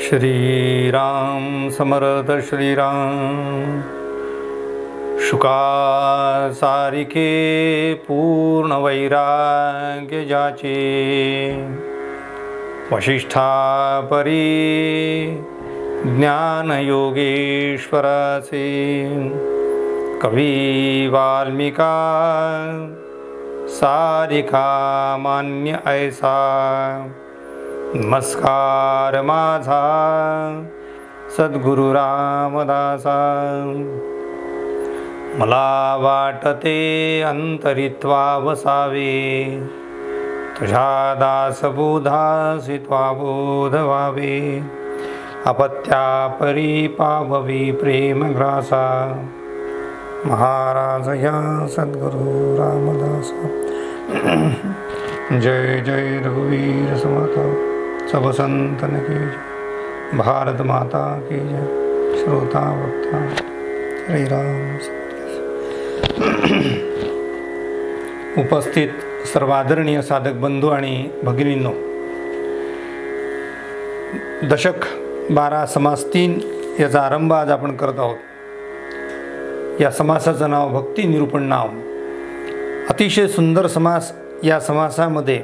श्रीराम समर्थ श्रीराम। शुका सारिके पूर्ण वैराग्य जाचे, वशिष्ठा परी ज्ञान योगेश्वराचे, कवी वाल्मिका सारिका मान्य ऐसा। नमस्कार माझा सद्गुरु रामदासा, मला वाटते अंतरित्वा वसावे, तुझ्या दासबोधासी त्वा बोध व्हावे, अपत्या परी पाववी प्रेमग्रासा। महाराज या सद्गुरु रामदासा। जय जय रघुवीर समर्थ, सब संतन की जय, भारत माता की जय। श्रोता वक्ता श्रीराम। उपस्थित सर्व आदरणीय साधक बंधू आणि भगिनींनो, दशक 12 समास 3 याचा आरंभ आज आपण करत आहोत। या समासाचं नाव भक्ती निरूपण नाव। अतिशय सुंदर समास। या समासामध्ये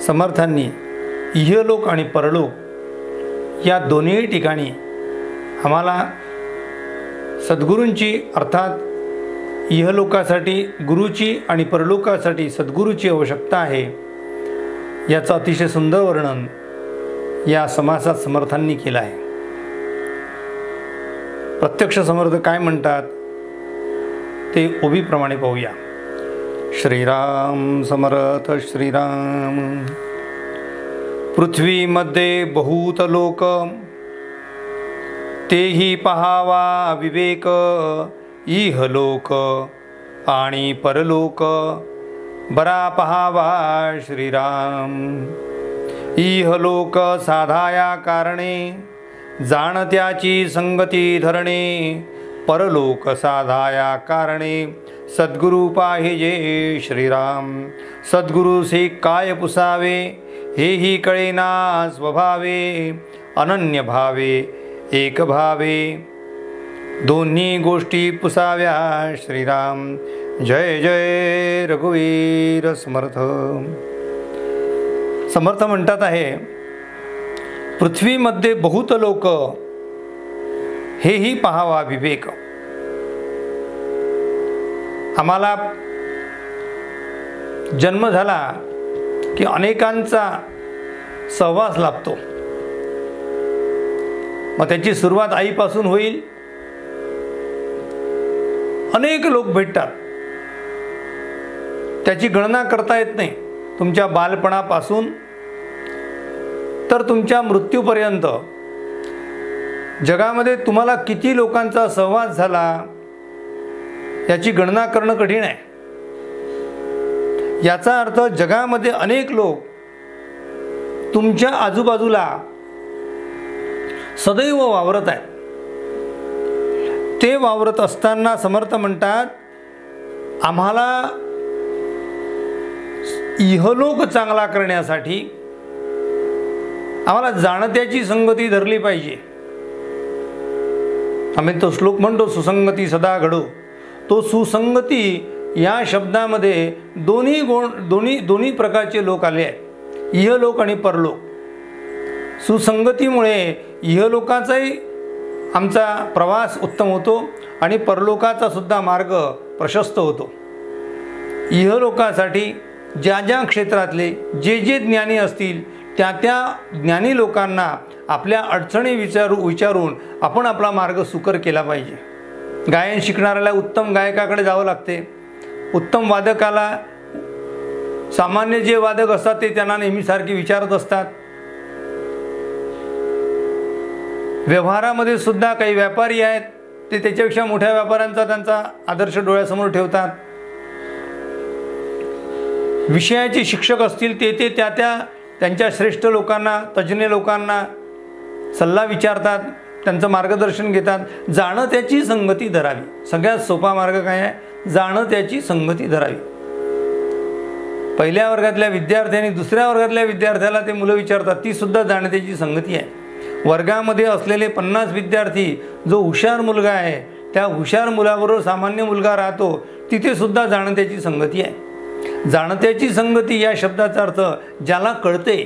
समर्थांनी इहलोक आणि परलोक या दोन्ही ठिकाणी आम्हाला सद्गुरूंची अर्थात इहलोकासाठी गुरुची आणि परलोकासाठी सद्गुरूची आवश्यकता आहे याचं अतिशय सुंदर वर्णन या समासात समर्थांनी केलं आहे। प्रत्यक्ष समर्थ काय म्हणतात ते ओबीप्रमाणे पाहूया। श्रीराम समर्थ श्रीराम। पृथ्वीमध्ये बहुत लोक, तेही पहावा विवेक, इहलोक आणि परलोक बरा पहावा श्रीराम। इहलोक साधाया कारणे, जाणत्याची संगती धरणे, परलोक साधाया कारणे सद्गुरु पाहिजे श्रीराम। सद्गुरु से काय पुसावे, हेही कळेना स्वभावे, अनन्य भावे एक भावे, दोन्ही गोष्टी पुसाव्या श्रीराम। जय जय रघुवीर समर्थ। समर्थ म्हणतात आहे, पृथ्वीमध्ये बहुत लोक, हेही पहावा विवेक। आम्हाला जन्म झाला की अनेकांचा सहवास लाभतो। मग त्याची सुरुवात आईपासून होईल। अनेक लोक भेटतात, त्याची गणना करता येत नाही। तुमच्या बालपणापासून तर तुमच्या मृत्यूपर्यंत जगामध्ये तुम्हाला किती लोकांचा सहवास झाला याची गणना करणं कठीण आहे। याचा अर्थ जगामध्ये अनेक लोक तुमच्या आजूबाजूला सदैव वावरत आहेत। ते वावरत असताना समर्थ म्हणतात, आम्हाला इहलोक चांगला करण्यासाठी आम्हाला जाणत्याची संगती धरली पाहिजे। आम्ही तो श्लोक म्हणतो, सुसंगती सदा घडो। तो सुसंगती या शब्दामध्ये दोन्ही प्रकारचे लोक आले आहेत, इहलोक आणि परलोक। सुसंगतीमुळे इहलोकाचाही आमचा प्रवास उत्तम होतो आणि परलोकाचा सुद्धा मार्ग प्रशस्त होतो। इहलोकासाठी ज्या ज्या क्षेत्रातले जे ज्ञानी असतील त्या ज्ञानी लोकांना आपल्या अडचणी विचारून आपण आपला मार्ग सुकर केला पाहिजे। गायन शिकणाऱ्याला उत्तम गायकाकडे जावं लागते। उत्तम वादकाला सामान्य जे वादक असतात ते त्यांना नेहमीसारखी विचारत असतात। व्यवहारामध्ये सुद्धा काही व्यापारी आहेत, ते त्याच्यापेक्षा मोठ्या व्यापाऱ्यांचा त्यांचा आदर्श डोळ्यासमोर ठेवतात। विषयाचे शिक्षक असतील ते त्यांच्या श्रेष्ठ लोकांना, तज्ज्ञ लोकांना सल्ला विचारतात, त्यांचं मार्गदर्शन घेतात। जाणं त्याची संगती धरावी। सगळ्यात सोपा मार्ग काय आहे? जाणं त्याची संगती धरावी। पहिल्या वर्गातल्या विद्यार्थ्यांनी दुसऱ्या वर्गातल्या विद्यार्थ्याला ते मुलं विचारतात, ती सुद्धा जाणत्याची संगती आहे। वर्गामध्ये असलेले 50 विद्यार्थी जो हुशार मुलगा आहे त्या हुशार मुलाबरोबर सामान्य मुलगा राहतो, तिथे सुद्धा जाणत्याची संगती आहे. जाणत्याची संगती या शब्दाचा अर्थ ज्याला कळते,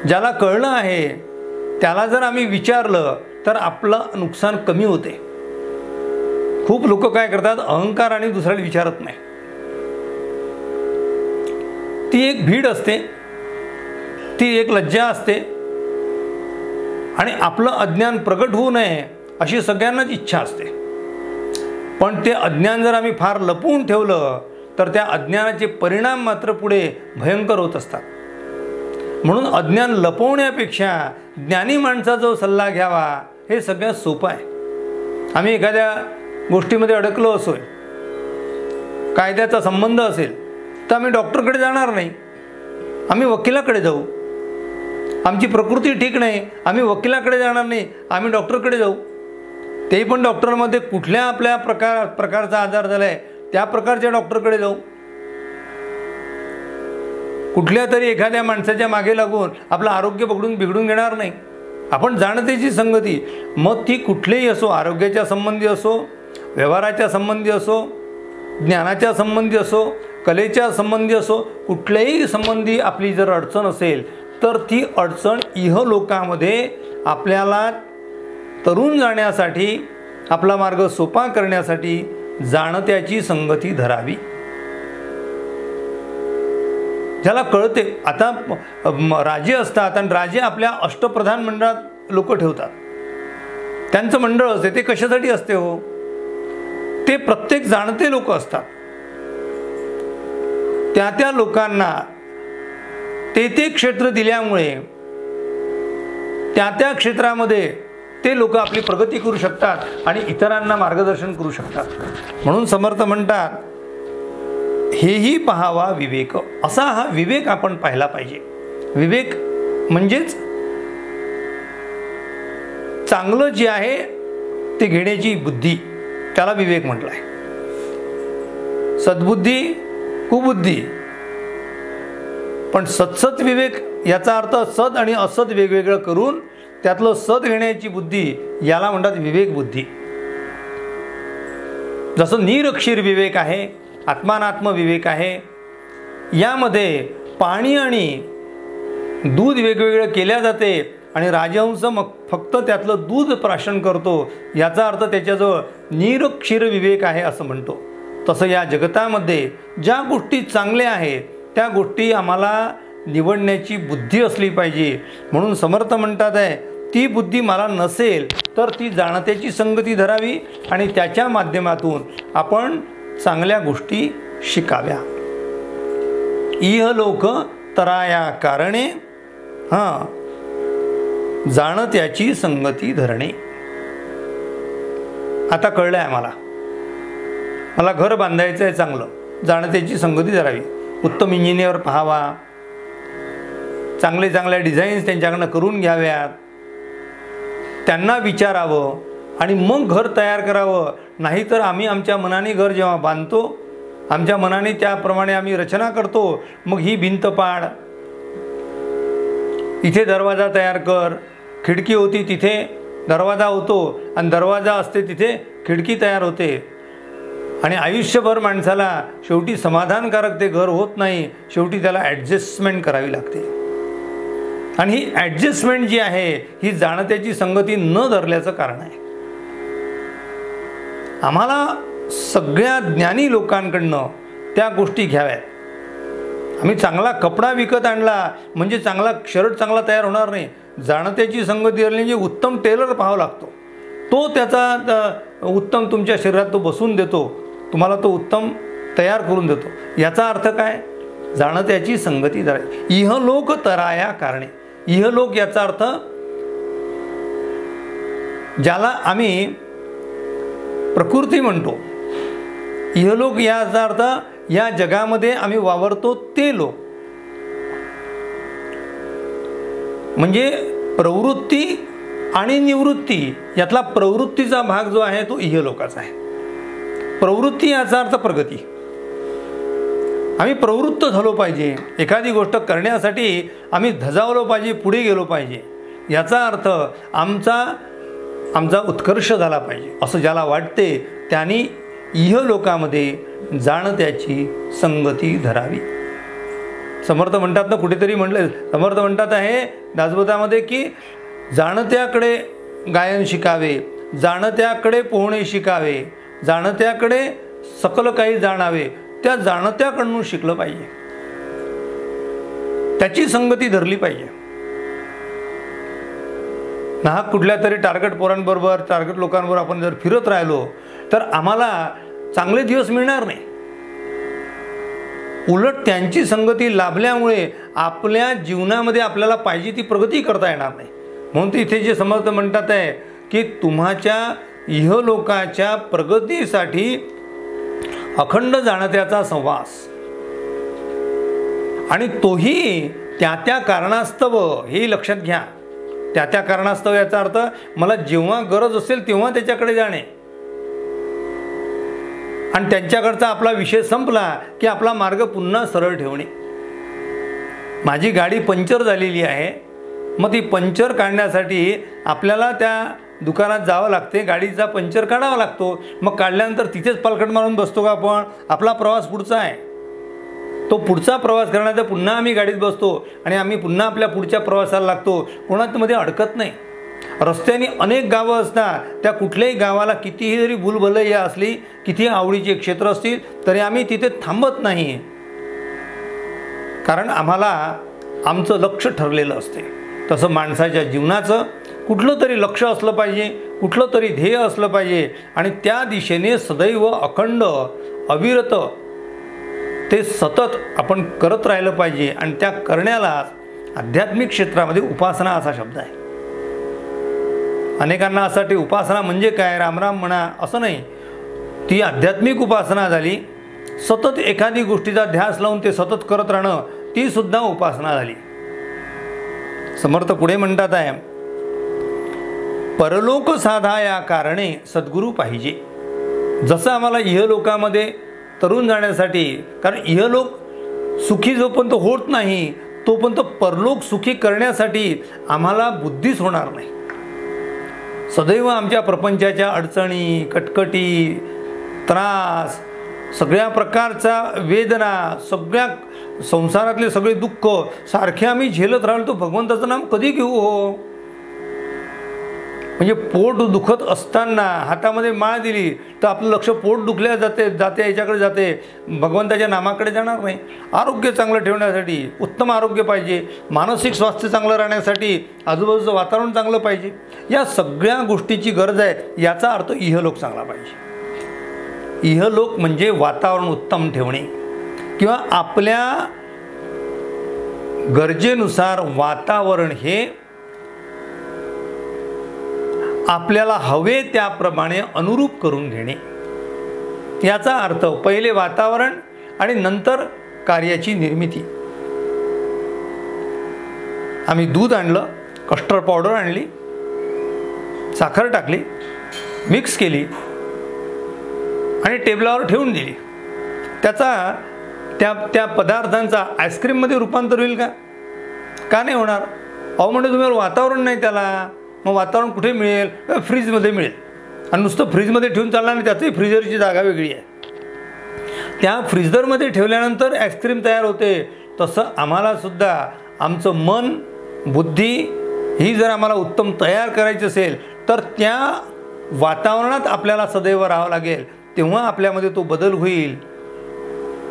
ज्याला कळलं आहे त्याला जर आम्ही विचारलं तर आपलं नुकसान कमी होते. खूप लोक काय करतात, अहंकार आणि दुसऱ्याला विचारत नाही. ती एक भीड असते, ती एक लज्जा असते आणि आपलं अज्ञान प्रगट होऊ नये अशी सगळ्यांनाच इच्छा असते. पण ते अज्ञान जर आम्ही फार लपवून ठेवलं तर त्या अज्ञानाचे परिणाम मात्र पुढे भयंकर होत असतात. म्हणून अज्ञान लपवण्यापेक्षा ज्ञानी माणसाचा जो सल्ला घ्यावा हे सगळ्यात सोपं आहे. आम्ही एखाद्या गोष्टीमध्ये अडकलो असो, कायद्याचा संबंध असेल तर आम्ही डॉक्टरकडे जाणार नाही, आम्ही वकिलाकडे जाऊ. आमची प्रकृती ठीक नाही, आम्ही वकिलाकडे जाणार नाही, आम्ही डॉक्टरकडे जाऊ. ते पण डॉक्टरमध्ये कुठल्या आपल्या प्रकारचा आजार झाला आहे त्या प्रकारच्या डॉक्टरकडे जाऊ. कुठल्या तरी एखाद्या माणसाच्या मागे लागून आपलं आरोग्य बिघडून घेणार नाही. आपण जाणतेची संगती, मग ती कुठलीही असो, आरोग्याच्या संबंधी असो, व्यवहाराच्या संबंधी असो, ज्ञानाच्या संबंधी असो, कलेच्या संबंधी असो, कुठल्याही संबंधी आपली जर अडचण असेल तर ती अडचण इहलोकामध्ये आपल्याला तरुण जाण्यासाठी, आपला मार्ग सोपा करण्यासाठी जाणत्याची संगती धरावी. ज्याला कळते, आता राजे असतात आणि राजे आपल्या अष्टप्रधान मंडळात लोक ठेवतात. त्यांचं मंडळ असते, ते कशासाठी असते हो? ते प्रत्येक जाणते लोक असतात. त्या लोकांना ते क्षेत्र दिल्यामुळे त्या क्षेत्रामध्ये ते लोक आपली प्रगती करू शकतात आणि इतरांना मार्गदर्शन करू शकतात. म्हणून समर्थ म्हणतात, हेही पहावा विवेक. असा हा विवेक आपण पाहिला पाहिजे. विवेक म्हणजेच चांगलं जे आहे ते घेण्याची बुद्धी, त्याला विवेक म्हटलं आहे. सद्बुद्धी, कुबुद्धी. पण सत्सत विवेक याचा अर्थ सद आणि असद वेगवेगळं करून त्यातलं सद घेण्याची बुद्धी, याला म्हणतात विवेक बुद्धी. जसं निरक्षीर विवेक आहे, आत्मानात्म विवेक आहे. यामध्ये पाणी आणि दूध वेगवेगळं केल्या जाते आणि राजहंस मग फक्त त्यातलं दूध प्राशन करतो, याचा अर्थ त्याच्याजवळ निरक्षीर विवेक आहे असं म्हणतो. तसं या जगतामध्ये ज्या गोष्टी चांगल्या आहेत त्या गोष्टी आम्हाला निवडण्याची बुद्धी असली पाहिजे. म्हणून समर्थ म्हणतात आहे, ती बुद्धी मला नसेल तर ती जाणत्याची संगती धरावी आणि त्याच्या माध्यमातून आपण चांगल्या गोष्टी शिकाव्या. इहलोक तराया कारणे जाणत्याची संगती धरणे. आता कळलं आहे मला घर बांधायचं आहे चांगलं, जाणत्याची संगती धरावी. उत्तम इंजिनियर पाहावा, चांगल्या डिझाईन्स त्यांच्याकडनं करून घ्याव्यात, त्यांना विचारावं आणि मग घर तयार करावं. नाहीतर आम्ही आमच्या मनाने घर जेव्हा बांधतो, आमच्या मनाने त्याप्रमाणे आम्ही रचना करतो, मग ही भिंत पाड, इथे दरवाजा तयार कर, खिडकी होती तिथे दरवाजा होतो आणि दरवाजा असते तिथे खिडकी तयार होते. आणि आयुष्यभर माणसाला शेवटी समाधानकारक ते घर होत नाही, शेवटी त्याला ॲडजस्टमेंट करावी लागते. आणि ही ॲडजस्टमेंट जी आहे ही जाणत्याची संगती न धरल्याचं कारण आहे. आम्हाला सगळ्या ज्ञानी लोकांकडनं त्या गोष्टी घ्याव्यात. आम्ही चांगला कपडा विकत आणला म्हणजे चांगला शर्ट चांगला तयार होणार नाही. जाणत्याची संगती धरली म्हणजे उत्तम टेलर पाहावा लागतो, तो त्याचा उत्तम तुमच्या शरीरात तो बसून देतो, तुम्हाला तो उत्तम तयार करून देतो. याचा अर्थ काय? जाणत्याची संगती धरावी. इहलोक तराया कारणे. इहलोक याचा अर्थ ज्याला आम्ही प्रकृती म्हणतो, इहलोक याचा अर्थ या जगामध्ये आम्ही वावरतो ते लोक. म्हणजे प्रवृत्ती आणि निवृत्ती यातला प्रवृत्तीचा भाग जो आहे तो इहलोकाचा आहे. प्रवृत्ती याचा अर्थ प्रगती. आम्ही प्रवृत्त झालो पाहिजे, एखादी गोष्ट करण्यासाठी आम्ही धजावलो पाहिजे, पुढे गेलो पाहिजे. याचा अर्थ आमचा उत्कर्ष झाला पाहिजे असं ज्याला वाटते त्यांनी इहलोकामध्ये जाणत्याची संगती धरावी. समर्थ म्हणतात ना, कुठेतरी म्हटलं, समर्थ म्हणतात आहे दासबोधामध्ये की जाणत्याकडे गायन शिकावे, जाणत्याकडे पोहणे शिकावे, जाणत्याकडे सकल काही जाणावे. त्या जाणत्याकडून शिकलं पाहिजे, त्याची संगती धरली पाहिजे. नाहक कुठल्या तरी टार्गेट पोरांबरोबर, टार्गेट लोकांबरोबर आपण जर फिरत राहिलो तर आम्हाला चांगले दिवस मिळणार नाही. उलट त्यांची संगती लाभल्यामुळे आपल्या जीवनामध्ये आपल्याला पाहिजे ती प्रगती करता येणार नाही. म्हणून इथे जे समर्थ म्हणतात आहे की तुम्हाच्या इहलोकाच्या प्रगतीसाठी अखंड जाणत्याचा सहवास, आणि तोही त्या कारणास्तव, हे लक्षात घ्या. त्या कारणास्तव याचा अर्थ मला जेव्हा गरज असेल तेव्हा त्याच्याकडे जाणे, आणि त्यांच्याकडचा आपला विषय संपला की आपला मार्ग पुन्हा सरळ ठेवणे. माझी गाडी पंक्चर झालेली आहे, मग ती पंक्चर काढण्यासाठी आपल्याला त्या दुकानात जावं लागते, गाडीचा पंक्चर काढावा लागतो. मग काढल्यानंतर तिथेच पालखट मारून बसतो का आपण? आपला प्रवास पुढचा आहे, तो पुढचा प्रवास करण्याचा पुन्हा आम्ही गाडीत बसतो आणि आम्ही पुन्हा आपल्या पुढच्या प्रवासाला लागतो. कोणामध्ये अडकत नाही. रस्त्याने अनेक गावं असतात, त्या कुठल्याही गावाला कितीही जरी भूलभुलैया असली, कितीही आवडीचे क्षेत्र असतील तरी आम्ही तिथे थांबत नाही, कारण आम्हाला आमचं लक्ष ठरलेलं असते. तसं माणसाच्या जीवनाचं कुठलं तरी लक्ष असलं पाहिजे, कुठलं तरी ध्येय असलं पाहिजे, आणि त्या दिशेने सदैव अखंड अविरत ते सतत आपण करत राहिलं पाहिजे. आणि त्या करण्याला आध्यात्मिक क्षेत्रामध्ये उपासना असा शब्द आहे. अनेकांना असं वाटते उपासना म्हणजे काय, रामराम म्हणा, असं नाही. ती आध्यात्मिक उपासना झाली. सतत एखादी गोष्टीचा ध्यास लावून ते सतत करत राहणं, ती सुद्धा उपासना झाली. समर्थ पुढे म्हणतात आहे, परलोक साधा या कारणे सद्गुरू पाहिजे. जसं आम्हाला इहलोकामध्ये तरुण जाण्यासाठी, कारण इहलोक सुखी जोपर्यंत होत नाही तोपर्यंत परलोक सुखी करण्यासाठी आम्हाला बुद्धीच होणार नाही. सदैव आमच्या प्रपंचाच्या अडचणी, कटकटी, त्रास, सगळ्या प्रकारचा वेदना, सगळ्या संसारातले सगळे दुःख सारखे आम्ही झेलत राहिलो तर भगवंताचं नाम कधी घेऊ हो? म्हणजे पोट दुखत असताना हातामध्ये माळ दिली तर आपलं लक्ष पोट दुखल्या जाते याच्याकडे जाते, भगवंताच्या नामाकडे जाणार नाही. आरोग्य चांगलं ठेवण्यासाठी, उत्तम आरोग्य पाहिजे, मानसिक स्वास्थ्य चांगलं राहण्यासाठी आजूबाजूचं वातावरण चांगलं पाहिजे, या सगळ्या गोष्टीची गरज आहे. याचा अर्थ इहलोक चांगला पाहिजे. इहलोक म्हणजे वातावरण उत्तम ठेवणे, किंवा आपल्या गरजेनुसार वातावरण हे आपल्याला हवे त्याप्रमाणे अनुरूप करून घेणे. याचा अर्थ पहिले वातावरण आणि नंतर कार्याची निर्मिती. आम्ही दूध आणलं, कस्टर्ड पावडर आणली, साखर टाकली, मिक्स केली आणि टेबलावर ठेवून दिली. त्याचा त्या पदार्थांचा आईस्क्रीममध्ये रूपांतर होईल का? का नाही होणार? अहो म्हणजे तुम्हाला वातावरण नाही त्याला. मग वातावरण कुठे मिळेल? फ्रीजमध्ये मिळेल. आणि नुसतं फ्रीजमध्ये ठेवून चालणार नाही, त्याचंही फ्रीजरची जागा वेगळी आहे. त्या फ्रीजरमध्ये ठेवल्यानंतर आईस्क्रीम तयार होते. तसं आम्हालासुद्धा आमचं मन, बुद्धी ही जर आम्हाला उत्तम तयार करायची असेल तर त्या वातावरणात आपल्याला सदैव राहावं लागेल. तेव्हा आपल्यामध्ये तो बदल होईल.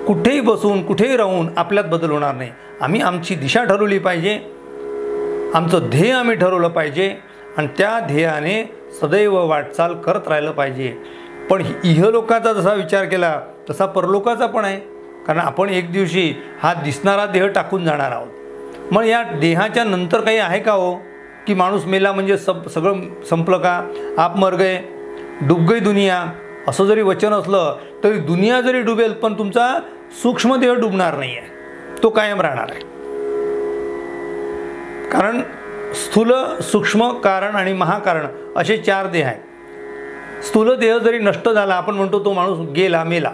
कुठेही बसून, कुठेही राहून आपल्यात बदल होणार नाही. आम्ही आमची दिशा ठरवली पाहिजे, आमचं ध्येय आम्ही ठरवलं पाहिजे, आणि त्या ध्येयाने सदैव वाटचाल करत राहिलं पाहिजे. पण इहलोकाचा जसा विचार केला तसा परलोकाचा पण आहे, कारण आपण एक दिवशी हा दिसणारा देह टाकून जाणार आहोत. मग या देहाच्या नंतर काही आहे का हो? की माणूस मेला म्हणजे सगळं संपलं का? आप मर गए, डूब गई दुनिया, असं जरी वचन असलं तरी दुनिया जरी डुबेल पण तुमचा सूक्ष्म देह डुबणार नाही आहे, तो कायम राहणार आहे. कारण स्थूल, सूक्ष्म, कारण आणि महाकारण असे 4 देह आहेत. स्थूल देह जरी नष्ट झाला, आपण म्हणतो तो माणूस गेला, मेला.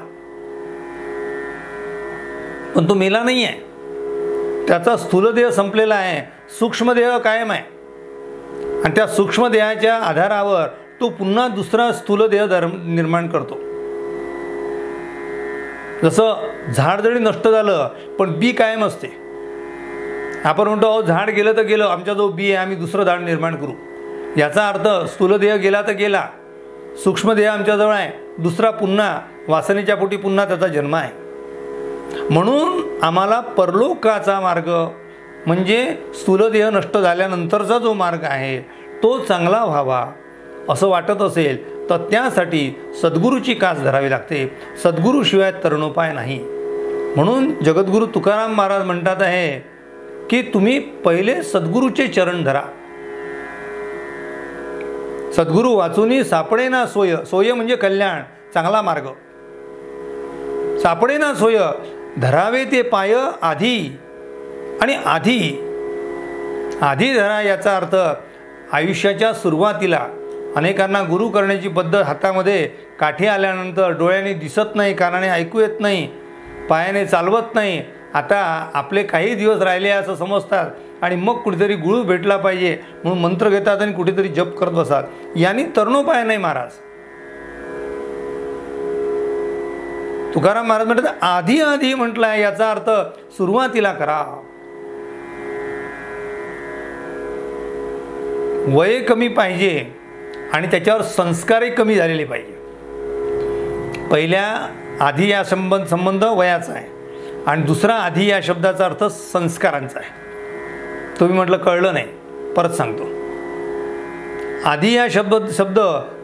पण तो मेला नाही आहे, त्याचा स्थूलदेह संपलेला आहे, सूक्ष्मदेह कायम आहे. आणि त्या सूक्ष्मदेहाच्या आधारावर तो पुन्हा दुसरा स्थूलदेह निर्माण करतो. जसं झाड जरी नष्ट झालं पण बी कायम असते. आपण म्हणतो अहो झाड गेलं तर गेलं, आमच्याजवळ बी आहे, आम्ही दुसरं झाड निर्माण करू. याचा अर्थ स्थूलदेह गेला तर गेला, सूक्ष्मदेह आमच्याजवळ आहे, दुसरा पुन्हा वासनेच्या पोटी पुन्हा त्याचा जन्म आहे. म्हणून आम्हाला परलोकाचा मार्ग म्हणजे स्थूलदेह नष्ट झाल्यानंतरचा जो मार्ग आहे तो चांगला व्हावा असं वाटत असेल तर त्यासाठी सद्गुरूची कास धरावी लागते. सद्गुरूशिवाय तरणोपाय नाही. म्हणून जगद्गुरू तुकाराम महाराज म्हणतात आहे की तुम्ही पहिले सद्गुरूचे चरण धरा. सद्गुरू वाचूनी सापडे ना सोय, सोय म्हणजे कल्याण, चांगला मार्ग. सापडे ना सोय, धरावे ते पाय आधी. आणि आधी धरा याचा अर्थ आयुष्याच्या सुरुवातीला अनेकांना गुरु करण्याची पद्धत, हातामध्ये काठी आल्यानंतर डोळ्याने दिसत नाही, कानाने ऐकू येत नाही, पायाने चालवत नाही, आता आपले काही दिवस राहिले असं समजतात आणि मग कुठेतरी गुरु भेटला पाहिजे म्हणून मंत्र घेतात आणि कुठेतरी जप करत बसतात. यांनी तरणोपाय नाही महाराज. तुकाराम महाराज म्हणतात आधी म्हटलंय, याचा अर्थ सुरुवातीला करा. वय कमी पाहिजे आणि त्याच्यावर संस्कारही कमी झालेले पाहिजे. पहिल्या आधी या संबंध वयाचा आहे आणि दुसरा आधी या शब्दाचा अर्थ संस्कारांचा आहे. तुम्ही म्हटलं कळलं नाही, परत सांगतो. आधी या शब्द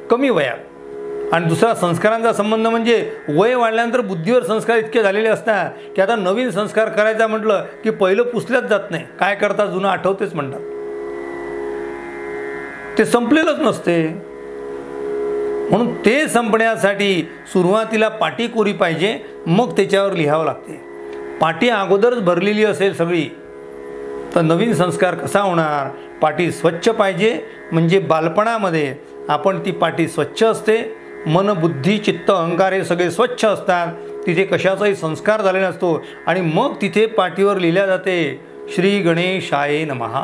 कमी वयात आणि दुसरा संस्कारांचा संबंध म्हणजे वय वाढल्यानंतर बुद्धीवर संस्कार इतके झालेले असतात की आता नवीन संस्कार करायचा म्हटलं की पहिलं पुसल्याच जात नाही. काय करता जुनं आठवतेच म्हणतात, ते संपलेलंच नसते. म्हणून ते संपण्यासाठी सुरुवातीला पाटी कोरी पाहिजे, मग त्याच्यावर लिहावं लागते. पाटी अगोदरच भरलेली असेल सगळी तर नवीन संस्कार कसा होणार. पाटी स्वच्छ पाहिजे, म्हणजे बालपणामध्ये आपण ती पाटी स्वच्छ असते, मन बुद्धी चित्त अहंकार हे सगळे स्वच्छ असतात, तिथे कशाचाही संस्कार झालेला नसतो आणि मग तिथे पाटीवर लिहिल्या जाते श्री गणेशाय नमः.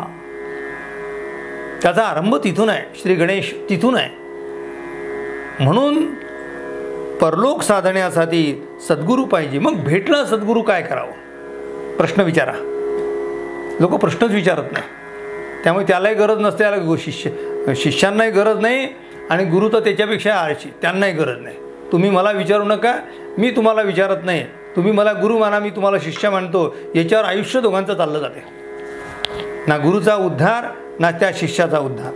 त्याचा आरंभ तिथून आहे, श्री गणेश तिथून आहे. म्हणून परलोक साधण्यासाठी सद्गुरू पाहिजे. मग भेटला सद्गुरू काय करावं, प्रश्न विचारा. लोक प्रश्नच विचारत नाही, त्यामुळे त्यालाही गरज नसते, त्याला शिष्यांनाही गरज नाही आणि गुरु तर त्याच्यापेक्षा आळशी, त्यांनाही गरज नाही. तुम्ही मला विचारू नका, मी तुम्हाला विचारत नाही. तुम्ही मला गुरु माना, मी तुम्हाला शिष्य मानतो. याच्यावर आयुष्य दोघांचं चाललं जाते. ना गुरुचा उद्धार ना त्या शिष्याचा उद्धार.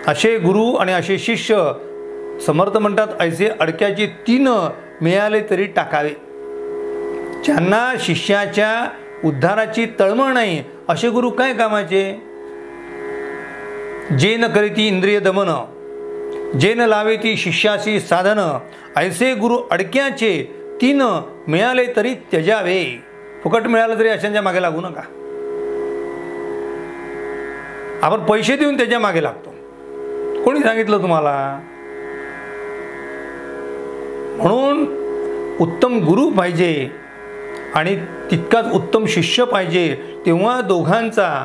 असे गुरु आणि असे शिष्य समर्थ म्हणतात ऐसे अडक्याचे 3 मिळाले तरी टाकावे. ज्यांना शिष्याच्या उद्धाराची तळमळ नाही असे गुरु काय कामाचे. जे न करीती इंद्रिय दमन, जे न लावे ती शिष्याशी साधन, ऐसे गुरु अडक्याचे 3 मिळाले तरी त्यजावे. फुकट मिळालं तरी अशांच्या मागे लागू नका. आपण पैसे देऊन त्याच्या मागे लागतो. कोणी सांगितलं तुम्हाला. म्हणून उत्तम गुरु पाहिजे आणि तितकाच उत्तम शिष्य पाहिजे. तेव्हा दोघांचा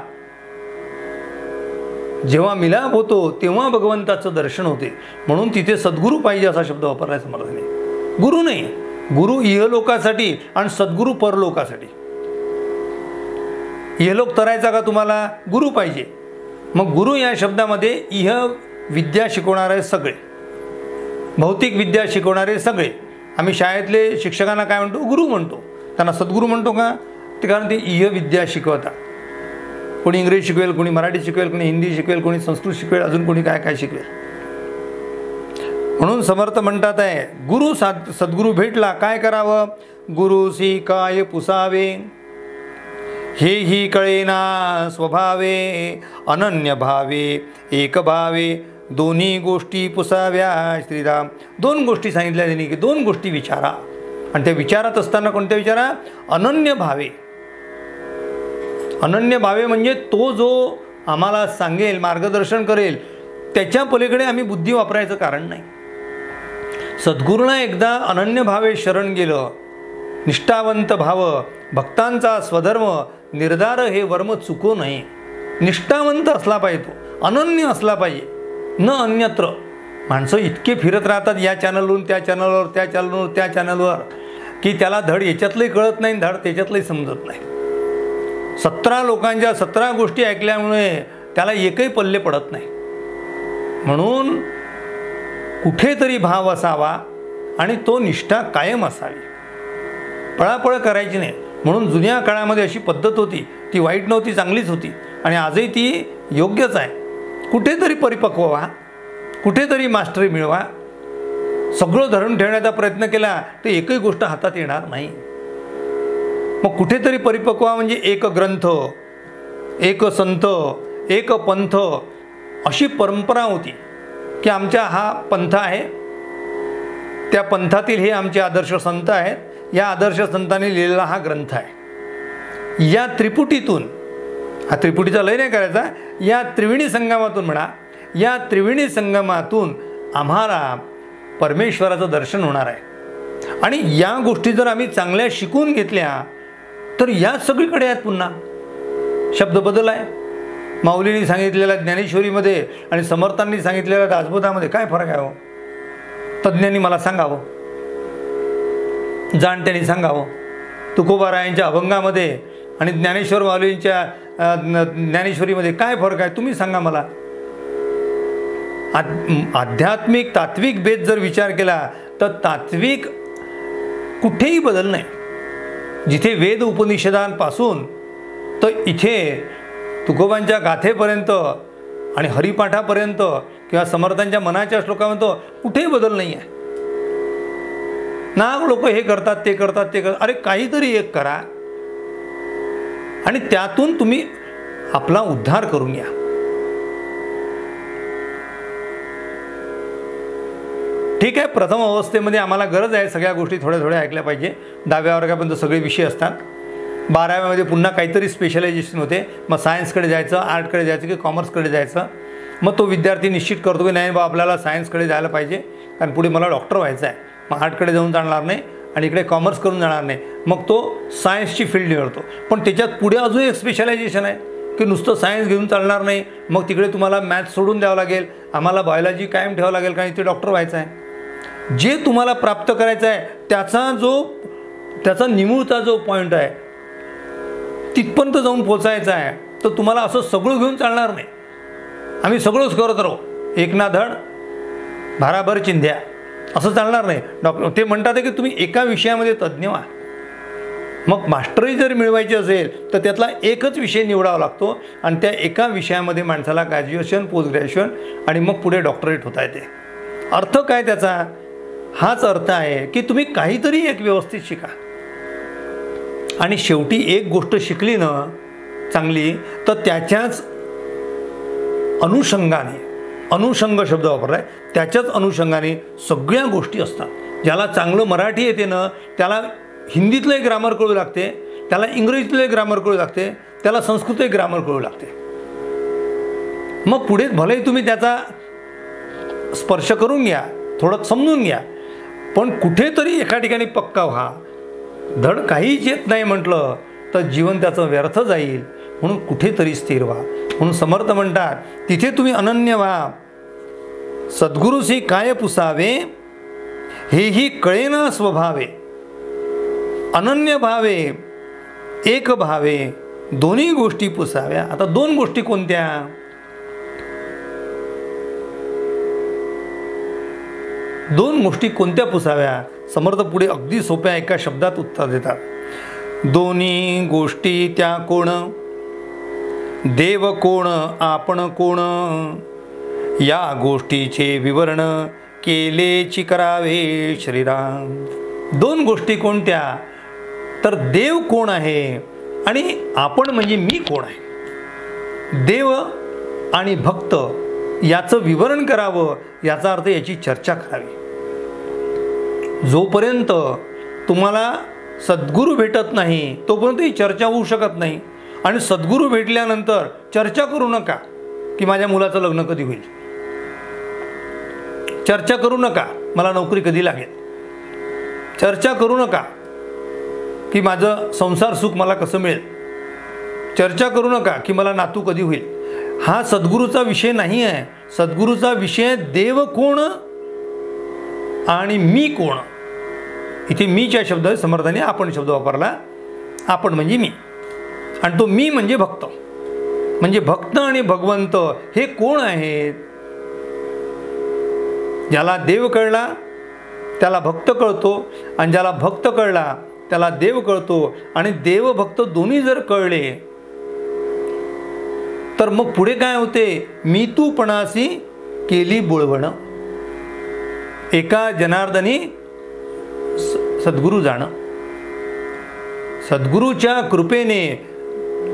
जेव्हा मिलाप होतो तेव्हा भगवंताचं दर्शन होते. म्हणून तिथे सद्गुरू पाहिजे असा शब्द वापरलाय समर्थाने. गुरु नाही, गुरु इहलोकासाठी आणि सद्गुरू परलोकासाठी. इहलोक तरायचा का तुम्हाला, गुरु पाहिजे. मग गुरु या शब्दामध्ये इह विद्या शिकवणारे सगळे, भौतिक विद्या शिकवणारे सगळे. आम्ही शाळेतले शिक्षकांना काय म्हणतो, गुरु म्हणतो. त्यांना सद्गुरू म्हणतो का, ते कारण ते इह विद्या शिकवतात. कोणी इंग्रजी शिकवेल, कोणी मराठी शिकवेल, कोणी हिंदी शिकवेल, कोणी संस्कृत शिकवेल, अजून कोणी काय काय शिकवेल. म्हणून समर्थ म्हणतात आहे गुरु सद्गुरू भेटला काय करावं. गुरुसी काय पुसावे, हेही कळेना स्वभावे, अनन्य भावे एक भावे, दोन्ही गोष्टी पुसाव्या. श्रीराम 2 गोष्टी सांगितल्या त्यांनी की 2 गोष्टी विचारा. आणि त्या विचारात असताना कोणत्या विचारा, अनन्य भावे. अनन्य भावे म्हणजे तो जो आम्हाला सांगेल, मार्गदर्शन करेल, त्याच्या पलीकडे आम्ही बुद्धी वापरायचं कारण नाही. सद्गुरूंना एकदा अनन्य भावे शरण गेलं निष्ठावंत भाव भक्तांचा स्वधर्म निर्धार हे वर्म चुको नये. निष्ठावंत असला पाहिजे, तो अनन्य असला पाहिजे, न अन्यत्र. माणसं इतके फिरत राहतात या चॅनलवरून त्या चॅनलवर, त्या चॅनलवर त्या चॅनलवर, की त्याला धड याच्यातलंही कळत नाही, धड त्याच्यातलंही समजत नाही. 17 लोकांच्या 17 गोष्टी ऐकल्यामुळे त्याला एकही पल्ले पडत नाही. म्हणून कुठेतरी भाव असावा आणि तो निष्ठा कायम असावी, पळापळ करायची नाही. म्हणून जुन्या काळामध्ये अशी पद्धत होती, ती वाईट नव्हती, चांगलीच होती आणि आजही ती योग्यच आहे. कुठेतरी परिपक्व व्हा, कुठेतरी मास्टरी मिळवा. सगळं धरून ठेवण्याचा प्रयत्न केला तर एकही गोष्ट हातात येणार नाही. मग कुठेतरी परिपक्व म्हणजे एक ग्रंथ, एक संत, एक पंथ अशी परंपरा होती की आमच्या हा पंथ आहे, त्या पंथातील हे आमचे आदर्श संत आहेत, या आदर्श संतांनी लिहिलेला हा ग्रंथ आहे. या त्रिपुटीतून, हा त्रिपुटीचा लय नाही करायचा, या त्रिवेणी संगमातून म्हणा, या त्रिवेणी संगमातून आम्हाला परमेश्वराचं दर्शन होणार आहे. आणि या गोष्टी जर आम्ही चांगल्या शिकून घेतल्या तर या सगळीकडे आहेत. पुन्हा शब्द बदल आहे. माऊलींनी सांगितलेल्या ज्ञानेश्वरीमध्ये आणि समर्थांनी सांगितलेल्या दासबोधामध्ये काय फरक आहे हो? तज्ज्ञांनी मला सांगावं, जाणत्यांनी सांगावं. तुकोबारायांच्या अभंगामध्ये आणि ज्ञानेश्वर माऊलींच्या ज्ञानेश्वरीमध्ये काय फरक आहे तुम्ही सांगा मला. आध्यात्मिक तात्विक भेद जर विचार केला तर तात्विक कुठेही बदल नाही. जिथे वेद उपनिषदांपासून तर इथे तुकोबांच्या गाथेपर्यंत आणि हरिपाठापर्यंत किंवा समर्थांच्या मनाच्या श्लोकापर्यंत कुठेही बदल नाही आहे. ना लोक हे करतात ते करतात ते करतात. अरे काहीतरी एक करा आणि त्यातून तुम्ही आपला उद्धार करून घ्या. ठीक आहे, प्रथम अवस्थेमध्ये आम्हाला गरज आहे सगळ्या गोष्टी थोड्या थोड्या ऐकल्या पाहिजे. 10व्या वर्गापर्यंत सगळे विषय असतात. 12व्यामध्ये पुन्हा काहीतरी स्पेशलायझेशन होते. मग सायन्सकडे जायचं, आर्टकडे जायचं की कॉमर्सकडे जायचं. मग तो विद्यार्थी निश्चित करतो की नाही बा आपल्याला सायन्सकडे जायला पाहिजे कारण पुढे मला डॉक्टर व्हायचं आहे. मग आर्टकडे जाऊन जाणार नाही आणि इकडे कॉमर्स करून जाणार नाही. मग तो सायन्सची फील्ड निवडतो. पण त्याच्यात पुढे अजून एक स्पेशलायझेशन आहे की नुसतं सायन्स घेऊन चालणार नाही. मग तिकडे तुम्हाला मॅथ्स सोडून द्यावं लागेल, आम्हाला बायोलॉजी कायम ठेवावं लागेल कारण इथे डॉक्टर व्हायचं आहे. जे तुम्हाला प्राप्त करायचं आहे त्याचा निमूळता जो पॉईंट आहे तिथपर्यंत जाऊन पोचायचं आहे. तर तुम्हाला असं सगळं घेऊन चालणार नाही. आम्ही सगळंच करत राहू, एक ना धड भाराभर चिंध्या, असं चालणार नाही. डॉक्टर ते म्हणतात की तुम्ही एका विषयामध्ये तज्ज्ञ व्हा. मग मास्टरी जर मिळवायची असेल तर त्यातला एकच विषय निवडावा लागतो आणि त्या एका विषयामध्ये माणसाला ग्रॅज्युएशन, पोस्ट ग्रॅज्युएशन आणि मग पुढे डॉक्टरेट होता येते. अर्थ काय त्याचा? हाच अर्थ आहे की तुम्ही काहीतरी एक व्यवस्थित शिका आणि शेवटी एक गोष्ट शिकली ना चांगली तर त्याच्याच अनुषंगाने, अनुषंग शब्द वापरला आहे, त्याच्याच अनुषंगाने सगळ्या गोष्टी असतात. ज्याला चांगलं मराठी येते ना त्याला हिंदीतलं ग्रामर कळू लागते, त्याला इंग्रजीतलं ग्रामर कळू लागते, त्याला संस्कृतही ग्रामर कळू लागते. मग पुढे भलेही तुम्ही त्याचा स्पर्श करून घ्या, थोडं समजून घ्या, पण कुठेतरी एका ठिकाणी पक्का व्हा. धड काहीच येत नाही म्हटलं तर जीवन त्याचं व्यर्थ जाईल. म्हणून कुठेतरी स्थिर व्हा. म्हणून समर्थ म्हणतात तिथे तुम्ही अनन्य व्हा. सद्गुरूसी काय पुसावे हेही कळेना स्वभावे. अनन्य भावे, एक भावे, दोन्ही गोष्टी पुसाव्या. आता दोन गोष्टी कोणत्या? दोन गोष्टी कोणत्या पुसाव्या? समर्थ पुढे अगदी सोप्या एका शब्दात उत्तर देतात. दोन्ही गोष्टी त्या कोण? देव कोण, आपण कोण? या गोष्टीचे विवरण केलेची करावे श्रीराम. दोन गोष्टी कोणत्या? तर देव कोण आहे आणि आपण म्हणजे मी कोण आहे. देव आणि भक्त याचं विवरण करावं, याचा अर्थ याची चर्चा करावी. जोपर्यंत तुम्हाला सद्गुरू भेटत नाही तोपर्यंत ही चर्चा होऊ शकत नाही. आणि सद्गुरू भेटल्यानंतर चर्चा करू नका की माझ्या मुलाचं लग्न कधी होईल, चर्चा करू नका मला नोकरी कधी लागेल, चर्चा करू नका की माझं संसार सुख मला कसं मिळेल, चर्चा करू नका की मला नातू कधी होईल. हा सद्गुरूचा विषय नाही आहे. सद्गुरूचा विषय देव कोण आणि मी कोण. इथे मीच्या शब्द समर्थाने आपण शब्द वापरला. आपण म्हणजे मी, आणि तो मी म्हणजे भक्त. म्हणजे भक्त आणि भगवंत हे कोण आहेत. ज्याला देव कळला त्याला भक्त कळतो, आणि ज्याला भक्त कळला त्याला देव कळतो. आणि देव भक्त दोन्ही जर कळले तर मग पुढे काय होते. मी तू पणासी केली बुळवण, एका जनार्दनी सद्गुरू जाणं. सद्गुरूच्या कृपेने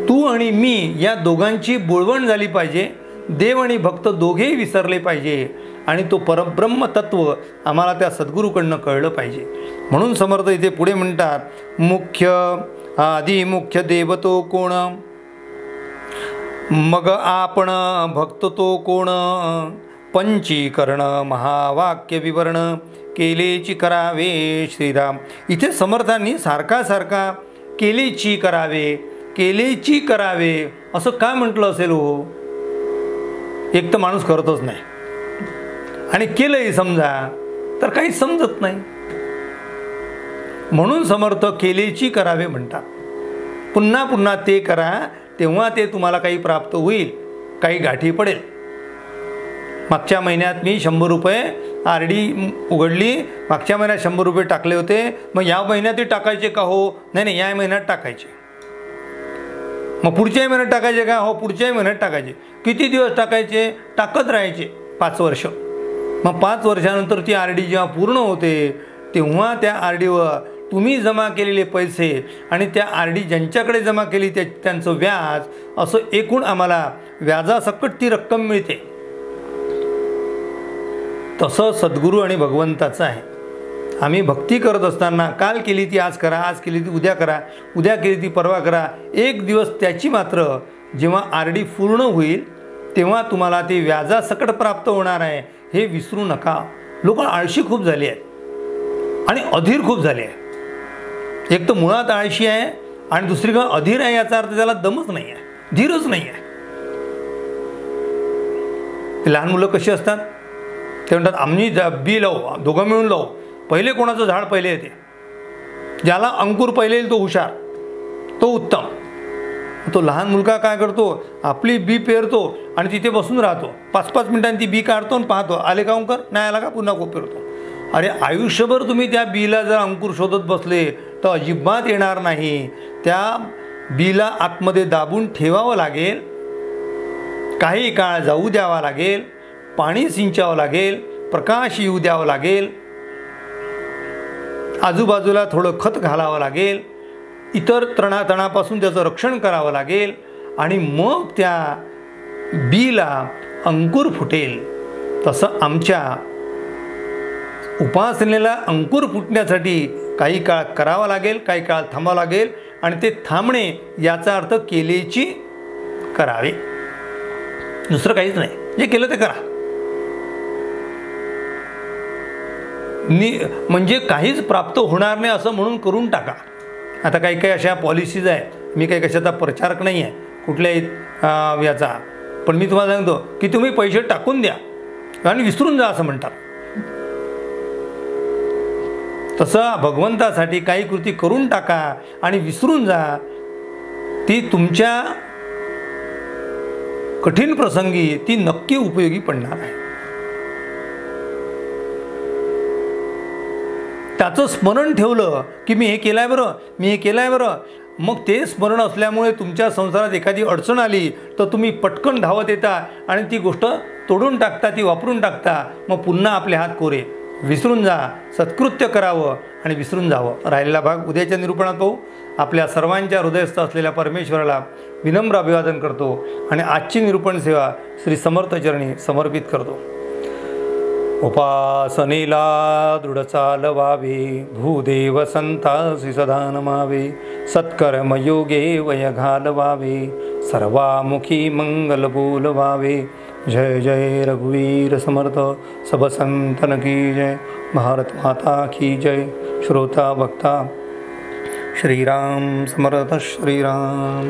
तू आणि मी या दोघांची बोळवण झाली पाहिजे. देव आणि भक्त दोघेही विसरले पाहिजे, आणि तो परब्रह्म तत्व आम्हाला त्या सद्गुरूकडनं कळलं पाहिजे. म्हणून समर्थ इथे पुढे म्हणतात, मुख्य आदि मुख्य देव तो कोण, मग आपण भक्त तो कोण, पंचीकरण महावाक्य विवरण केलेची करावे श्रीराम. इथे समर्थांनी सारखा सारखा केलेची करावे केलेची करावे असं का म्हटलं असेल हो. एक तर माणूस करतच नाही, आणि केलंही समजा तर काही समजत नाही. म्हणून समर्थ केलेची करावे म्हणतात. पुन्हा पुन्हा ते करा, तेव्हा ते तुम्हाला काही प्राप्त होईल, काही गाठी पडेल. मागच्या महिन्यात मी 100 रुपये RD उघडली, मागच्या महिन्यात 100 रुपये टाकले होते. मग या महिन्यात ते टाकायचे का हो. नाही, या महिन्यात टाकायचे. मग पुढच्याही महिन्यात टाकायचे का हो, पुढच्याही महिन्यात टाकायचे. किती दिवस टाकायचे, टाकत राहायचे 5 वर्ष. मग 5 वर्षानंतर ती RD जेव्हा पूर्ण होते तेव्हा त्या RDवर तुम्ही जमा केलेले पैसे आणि त्या RD ज्यांच्याकडे जमा केली त्यांचं व्याज, असं एकूण आम्हाला व्याजासकट ती रक्कम मिळते. तसं सद्गुरू आणि भगवंताचं आहे. आम्ही भक्ती करत असताना काल केली ती आज करा, आज केली ती उद्या करा, उद्या केली ती परवा करा. एक दिवस त्याची मात्र जेव्हा RD पूर्ण होईल तेव्हा तुम्हाला ते व्याजासकट प्राप्त होणार आहे, हे विसरू नका. लोक आळशी खूप झाली आहेत आणि अधीर खूप झाले आहे. एक तर मुळात आळशी आहे, आणि दुसरीकडे अधीर आहे. याचा अर्थ त्याला दमच नाही आहे, धीरच नाही आहे. लहान मुलं कशी असतात, ते म्हणतात आम्ही बी लावू, दोघं मिळून लावू. पहिले कोणाचं झाड पहिले येते, ज्याला अंकुर पहिले येईल तो हुशार, तो उत्तम. तो लहान मुलगा काय करतो, आपली बी पेरतो आणि तिथे बसून राहतो. 5-5 मिनिटांनी ती बी काढतो आणि पाहतो आले का अंकुर, नाही आला का, पुन्हा पेरतो. अरे आयुष्यभर तुम्ही त्या बीला जर अंकुर शोधत बसले तर अजिबात येणार नाही. त्या बीला आतमध्ये दाबून ठेवावं लागेल, काही काळ जाऊ द्यावा लागेल, पाणी सिंचावं लागेल, प्रकाश येऊ द्यावं लागेल, आजूबाजूला थोडं खत घालावं लागेल, इतर तणापासून त्याचं रक्षण करावं लागेल, आणि मग त्या बीला अंकुर फुटेल. तसं आमच्या उपासनेला अंकुर फुटण्यासाठी काही काळ करावा लागेल, काही काळ थांबावं लागेल, आणि ते थांबणे याचा अर्थ केलेची करावे, दुसरं काहीच नाही. जे केलं ते करा. म्हणजे काहीच प्राप्त होणार नाही असं म्हणून करून टाका. आता काही काही अशा पॉलिसीज आहेत. मी काही कशाचा प्रचारक नाही आहे कुठल्याही याचा, पण मी तुम्हाला सांगतो की तुम्ही पैसे टाकून द्या आणि विसरून जा असं म्हणतात. तसं भगवंतासाठी काही कृती करून टाका आणि विसरून जा. ती तुमच्या कठीण प्रसंगी ती नक्की उपयोगी पडणार आहे. त्याचं स्मरण ठेवलं की मी हे केलं आहे बरं, मी हे केलं आहे बरं, मग ते स्मरण असल्यामुळे तुमच्या संसारात एखादी अडचण आली तर तुम्ही पटकन धावत येता आणि ती गोष्ट तोडून टाकता, ती वापरून टाकता. मग पुन्हा आपले हात कोरे. विसरून जा, सत्कृत्य करावं आणि विसरून जावं. राहिलेला भाग उद्याच्या निरूपणात पाहू. आपल्या सर्वांच्या हृदयस्थ असलेल्या परमेश्वराला विनम्र अभिवादन करतो आणि आजची निरूपण सेवा श्री समर्थ चरणी समर्पित करतो. उपासनेला दृढ चालवावे, भूदेव संतासी सदा नमावे, सत्कर्मयोगे वय घालवावे, सर्वामुखी मंगल बोलवावे. जय जय रघुवीर समर्थ, सब संतन की जय, भारत माता की जय. श्रोता भक्ता श्रीराम समर्थ श्रीराम.